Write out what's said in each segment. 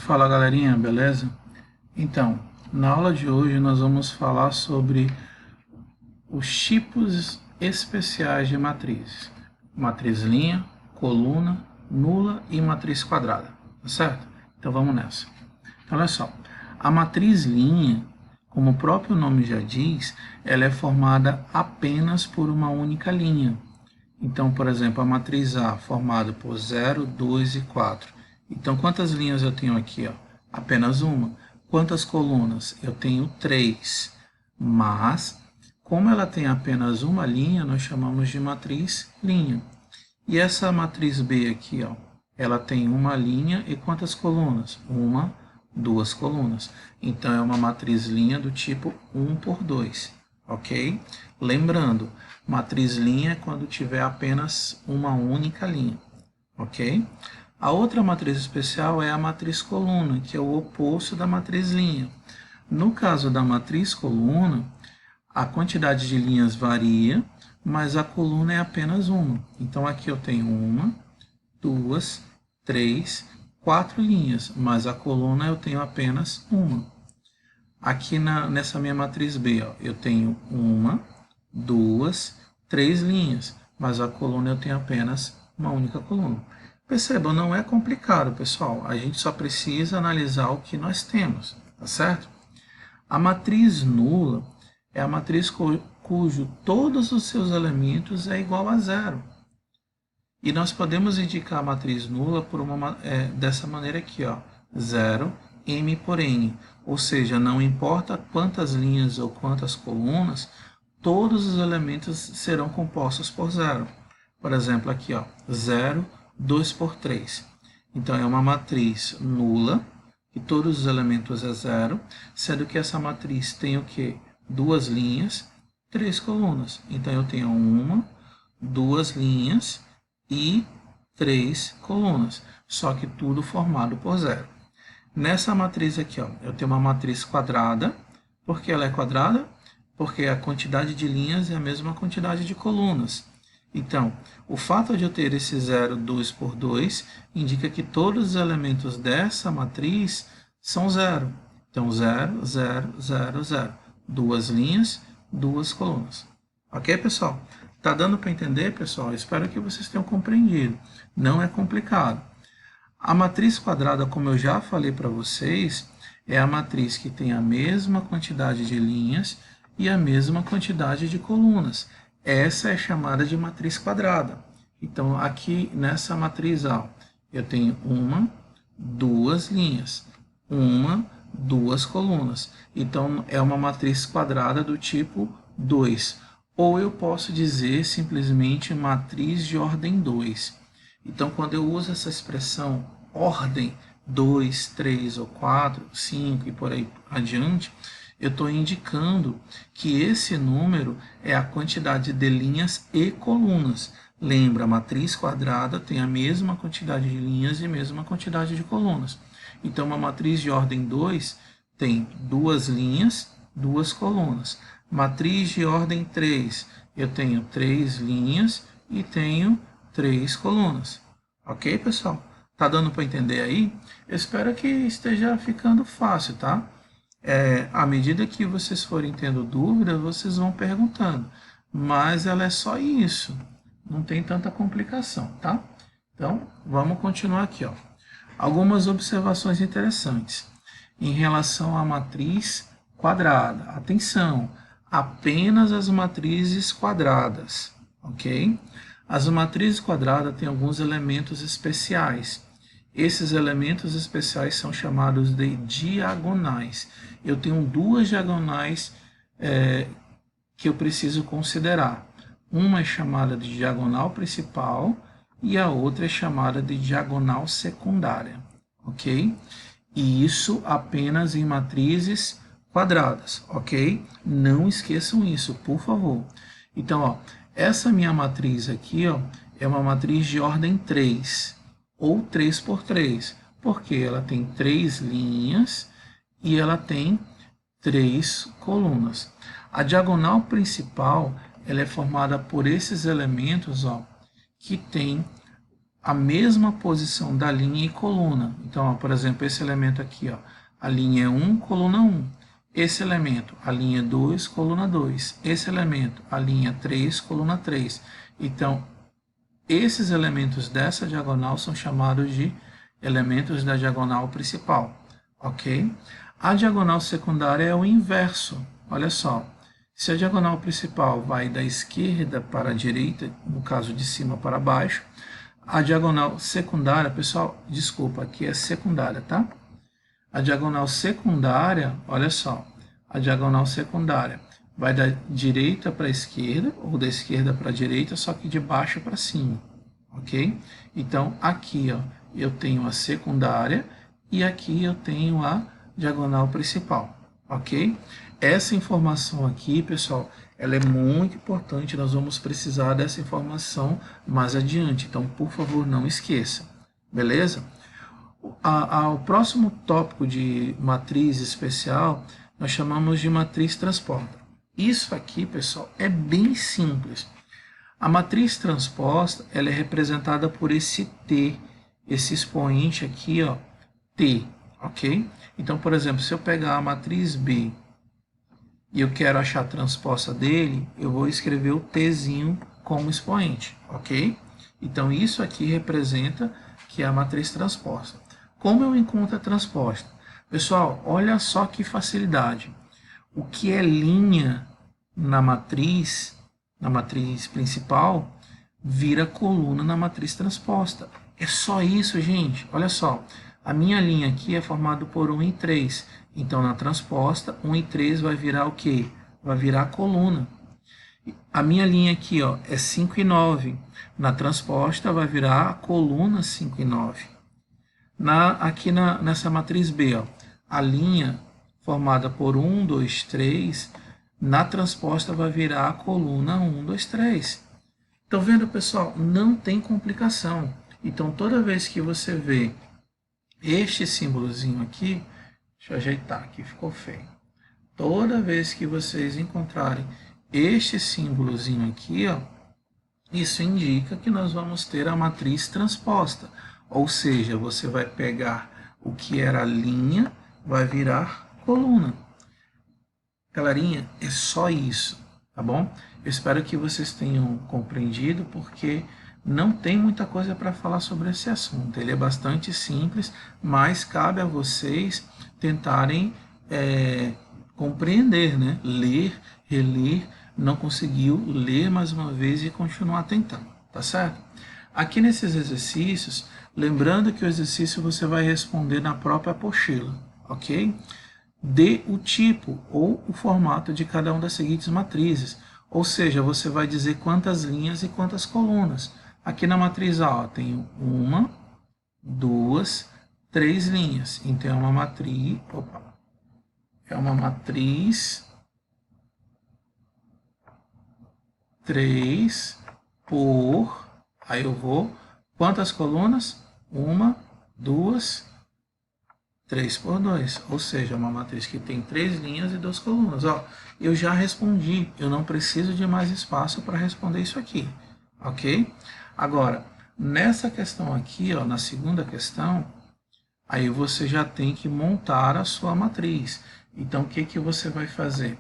Fala galerinha, beleza? Então, na aula de hoje nós vamos falar sobre os tipos especiais de matrizes. Matriz linha, coluna, nula e matriz quadrada, tá certo? Então vamos nessa. Então, olha só, a matriz linha, como o próprio nome já diz, ela é formada apenas por uma única linha. Então, por exemplo, a matriz A formada por 0, 2 e 4. Então, quantas linhas eu tenho aqui? Ó? Apenas uma. Quantas colunas? Eu tenho 3. Mas, como ela tem apenas uma linha, nós chamamos de matriz linha. E essa matriz B aqui, ó, ela tem uma linha e quantas colunas? Uma, duas colunas. Então, é uma matriz linha do tipo 1 por 2. Ok? Lembrando, matriz linha é quando tiver apenas uma única linha. Ok? A outra matriz especial é a matriz coluna, que é o oposto da matriz linha. No caso da matriz coluna, a quantidade de linhas varia, mas a coluna é apenas uma. Então aqui eu tenho uma, duas, três, quatro linhas, mas a coluna eu tenho apenas uma. Aqui nessa minha matriz B, ó, eu tenho uma, duas, três linhas, mas a coluna eu tenho apenas uma única coluna. Percebam, não é complicado, pessoal. A gente só precisa analisar o que nós temos, tá certo? A matriz nula é a matriz cujo todos os seus elementos é igual a zero. E nós podemos indicar a matriz nula por dessa maneira aqui, ó, 0, m por n. Ou seja, não importa quantas linhas ou quantas colunas, todos os elementos serão compostos por zero. Por exemplo, aqui, ó, 0, 2 por 3. Então, é uma matriz nula, e todos os elementos é zero, sendo que essa matriz tem o quê? Duas linhas, três colunas. Então, eu tenho uma, duas linhas e três colunas, só que tudo formado por zero. Nessa matriz aqui, ó, eu tenho uma matriz quadrada. Por que ela é quadrada? Porque a quantidade de linhas é a mesma quantidade de colunas. Então, o fato de eu ter esse 0, 2 por 2, indica que todos os elementos dessa matriz são zero. Então, 0, 0, 0, 0. Duas linhas, duas colunas. Ok, pessoal? Tá dando para entender, pessoal? Espero que vocês tenham compreendido. Não é complicado. A matriz quadrada, como eu já falei para vocês, é a matriz que tem a mesma quantidade de linhas e a mesma quantidade de colunas. Essa é chamada de matriz quadrada. Então, aqui nessa matriz A, eu tenho uma, duas linhas, uma, duas colunas. Então, é uma matriz quadrada do tipo 2. Ou eu posso dizer simplesmente matriz de ordem 2. Então, quando eu uso essa expressão ordem 2, 3 ou 4, 5 e por aí adiante, eu estou indicando que esse número é a quantidade de linhas e colunas. Lembra, a matriz quadrada tem a mesma quantidade de linhas e a mesma quantidade de colunas. Então, uma matriz de ordem 2 tem duas linhas, duas colunas. Matriz de ordem 3, eu tenho três linhas e tenho três colunas. Ok, pessoal? Tá dando para entender aí? Eu espero que esteja ficando fácil, tá? À medida que vocês forem tendo dúvidas, vocês vão perguntando. Mas ela é só isso. Não tem tanta complicação, tá? Então, vamos continuar aqui, ó. Algumas observações interessantes em relação à matriz quadrada. Atenção, apenas as matrizes quadradas, ok? As matrizes quadradas têm alguns elementos especiais. Esses elementos especiais são chamados de diagonais. Eu tenho duas diagonais que eu preciso considerar. Uma é chamada de diagonal principal e a outra é chamada de diagonal secundária, ok? E isso apenas em matrizes quadradas, ok? Não esqueçam isso, por favor. Então, ó, essa minha matriz aqui, ó, é uma matriz de ordem 3, ou 3 por 3, porque ela tem três linhas e ela tem três colunas. A diagonal principal ela é formada por esses elementos, ó, que tem a mesma posição da linha e coluna. Então, ó, por exemplo, esse elemento aqui, ó, a linha é 1, coluna 1. Esse elemento, a linha 2, coluna 2. Esse elemento, a linha 3, coluna 3. Então, esses elementos dessa diagonal são chamados de elementos da diagonal principal, ok? A diagonal secundária é o inverso. Olha só, se a diagonal principal vai da esquerda para a direita, no caso de cima para baixo, a diagonal secundária, pessoal, desculpa, aqui é secundária, tá? A diagonal secundária, olha só, a diagonal secundária vai da direita para a esquerda, ou da esquerda para a direita, só que de baixo para cima, ok? Então, aqui, ó, eu tenho a secundária e aqui eu tenho a diagonal principal, ok? Essa informação aqui, pessoal, ela é muito importante, nós vamos precisar dessa informação mais adiante, então, por favor, não esqueça, beleza? O próximo tópico de matriz especial, nós chamamos de matriz transposta. Isso aqui, pessoal, é bem simples. A matriz transposta, ela é representada por esse T, esse expoente aqui, ó, T, ok? Então, por exemplo, se eu pegar a matriz B e eu quero achar a transposta dele, eu vou escrever o Tzinho como expoente, ok? Então, isso aqui representa que é a matriz transposta. Como eu encontro a transposta? Pessoal, olha só que facilidade. O que é linha na matriz principal, vira coluna na matriz transposta. É só isso, gente. Olha só. A minha linha aqui é formada por 1 e 3. Então, na transposta, 1 e 3 vai virar o quê? Vai virar coluna. A minha linha aqui, ó, é 5 e 9. Na transposta, vai virar a coluna 5 e 9. Nessa matriz B, ó, a linha formada por 1, 2, 3, na transposta vai virar a coluna 1, 2, 3. Estão vendo, pessoal? Não tem complicação. Então, toda vez que você vê este símbolozinho aqui, deixa eu ajeitar aqui, ficou feio. Toda vez que vocês encontrarem este símbolozinho aqui, ó, isso indica que nós vamos ter a matriz transposta. Ou seja, você vai pegar o que era linha, vai virar coluna. Galerinha, é só isso, tá bom? Eu espero que vocês tenham compreendido, porque não tem muita coisa para falar sobre esse assunto. Ele é bastante simples, mas cabe a vocês tentarem compreender, né? Ler, reler, não conseguiu, ler mais uma vez e continuar tentando, tá certo? Aqui nesses exercícios, lembrando que o exercício você vai responder na própria apostila, ok? Dê o tipo ou o formato de cada uma das seguintes matrizes, ou seja, você vai dizer quantas linhas e quantas colunas. Aqui na matriz A, ó, tem 1, 2, 3 linhas, então é uma matriz 3 por, aí eu vou, quantas colunas? 1, 2, 3 por 2, ou seja, uma matriz que tem 3 linhas e 2 colunas. Ó, eu já respondi, eu não preciso de mais espaço para responder isso aqui, ok? Agora, nessa questão aqui, ó, na segunda questão, aí você já tem que montar a sua matriz. Então, o que você vai fazer?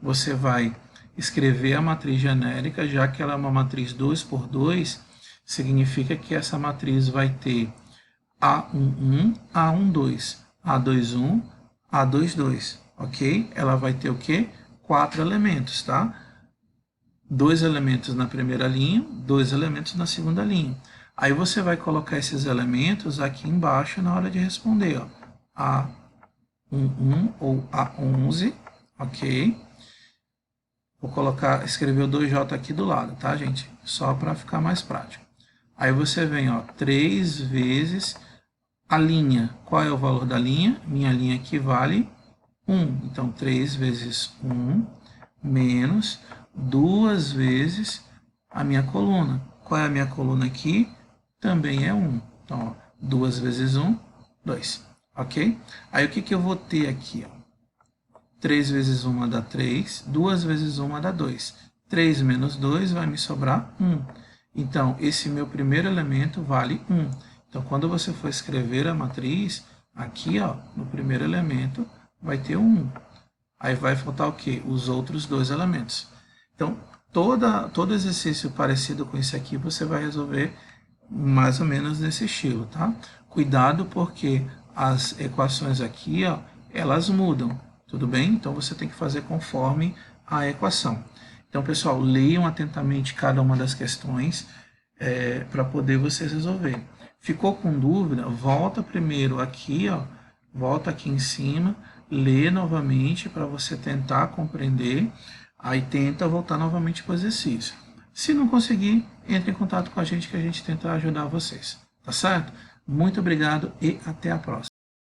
Você vai escrever a matriz genérica, já que ela é uma matriz 2 por 2, significa que essa matriz vai ter A11, A12, A21, A22, ok? Ela vai ter o quê? 4 elementos, tá? 2 elementos na primeira linha, 2 elementos na segunda linha. Aí você vai colocar esses elementos aqui embaixo na hora de responder, ó. A11 ou A11, ok? Vou escrever o 2J aqui do lado, tá, gente? Só para ficar mais prático. Aí você vem, ó, 3 vezes a linha. Qual é o valor da linha? Minha linha aqui vale 1. Então, 3 vezes 1 menos 2 vezes a minha coluna. Qual é a minha coluna aqui? Também é 1. Então, ó, 2 vezes 1, 2. Ok? Aí, o que eu vou ter aqui? Ó? 3 vezes 1 dá 3. 2 vezes 1 dá 2. 3 menos 2 vai me sobrar 1. Então, esse meu primeiro elemento vale 1. Então, quando você for escrever a matriz, aqui ó, no primeiro elemento vai ter 1. Aí vai faltar o quê? Os outros 2 elementos. Então, todo exercício parecido com esse aqui você vai resolver mais ou menos nesse estilo, tá? Cuidado porque as equações aqui, ó, elas mudam, tudo bem? Então você tem que fazer conforme a equação. Então, pessoal, leiam atentamente cada uma das questões para poder vocês resolverem. Ficou com dúvida? Volta primeiro aqui, ó, volta aqui em cima, lê novamente para você tentar compreender, aí tenta voltar novamente para o exercício. Se não conseguir, entre em contato com a gente que a gente tenta ajudar vocês, tá certo? Muito obrigado e até a próxima.